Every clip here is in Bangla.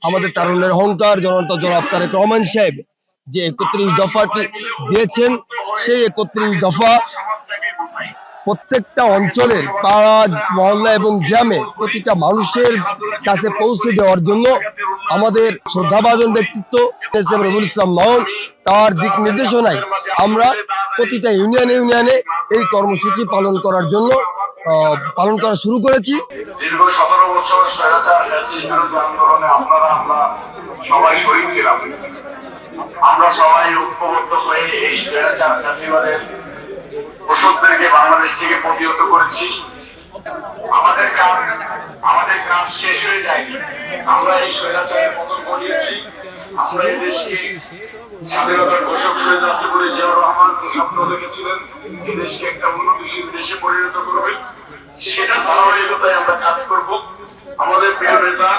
আমাদের তারুণ্যের অহংকার জনতা জনাব তারেক রহমান সাহেব যে ৩১ দফাটি দিয়েছেন, সেই ৩১ দফা প্রত্যেকটা অঞ্চলের পাড়া মহল্লা এবং গ্রামে প্রতিটা মানুষের কাছে পৌঁছে দেওয়ার জন্য আমাদের শ্রদ্ধাভাজন ব্যক্তিত্ব রবিউল ইসলাম মামুন তার দিক নির্দেশনায় আমরা প্রতিটা ইউনিয়নে এই কর্মসূচি পালন করার জন্য পালন করা শুরু করেছি। দীর্ঘ 17 বছর স্বৈরাচার ফ্যাসিস্ট বিরোধী আন্দোলনে আমরা সবাই শহীদ ছিলাম। আমরা সবাই ঐক্যবদ্ধ হয়ে এই স্বৈরাচার ফ্যাসিবাদের ওষুধদেরকে বাংলাদেশ থেকে প্রতিহত করেছি। আমাদের কাজ শেষ হয়ে যায়নি। আমরা এই স্বৈরাচারের পতন ঘটিয়েছি। আমরা এই দেশকে স্বাধীনতার ঘোষক শহীদ রাষ্ট্রপতি জিয়াউর রহমান স্বপ্ন দেখেছিলেন এই দেশকে একটা উন্নতিশীল দেশে পরিণত করবেন। সেটা ধারাবাহিকতায় আমরা কাজ করব। আমাদের প্রিয় নেতা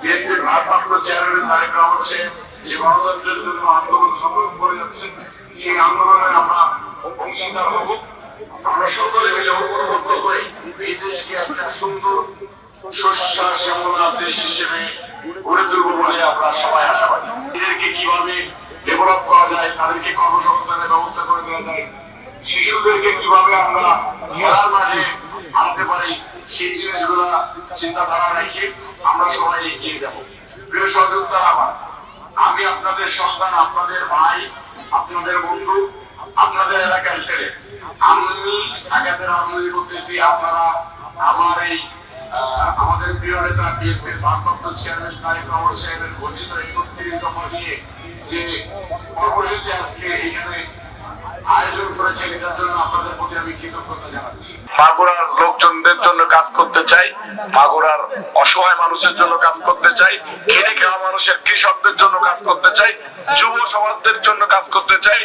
বিএনপির ভারপ্রাপ্ত চেয়ারম্যান তারেক রহমান সাহেব যে গণতন্ত্রের জন্য আন্দোলন সংগ্রাম করে যাচ্ছেন, সেই আন্দোলনে আমরা অংশীদার হব। আমরা সকলে মিলে ঐক্যবদ্ধ হয়ে এই দেশকে একটা সুন্দর শস্য শ্যামলা দেশ হিসেবে গড়ে তুলব বলে আমরা সবাই আশাবাদী। এদেরকে কিভাবে ডেভেলপ করা যায়, তাদেরকে কর্মসংস্থানের ব্যবস্থা করে দেওয়া যায়, শিশুদেরকে কিভাবে আমরা খেলার মাঠে আনতে পারি, সেই জিনিসগুলো চিন্তাধারা রেখে আমরা সবাই এগিয়ে যাব। প্রিয় সহযোগিতারা আমার, আমি আপনাদের সন্তান, আপনাদের ভাই, আপনাদের বন্ধু, আপনাদের এলাকার ছেলে। আমি আগাদের আন্দোলন করতেছি। আপনারা আমাদের প্রিয় নেতা বিএনপির ভারপ্রাপ্ত চেয়ারম্যান তারেক রহমান সাহেবের ঘোষিত ৩১ দফা নিয়ে যে কর্মসূচি আজকে এখানে আয়োজন করেছেন, এটার জন্য আপনাদের প্রতি আমি কৃতজ্ঞতা জানাচ্ছি। মাগুরার লোকজনদের জন্য কাজ করতে চাই, মাগুরার অসহায় মানুষের জন্য কাজ করতে চাই, খেটে খাওয়া মানুষের কৃষকদের জন্য কাজ করতে চাই, যুব সমাজদের জন্য কাজ করতে চাই,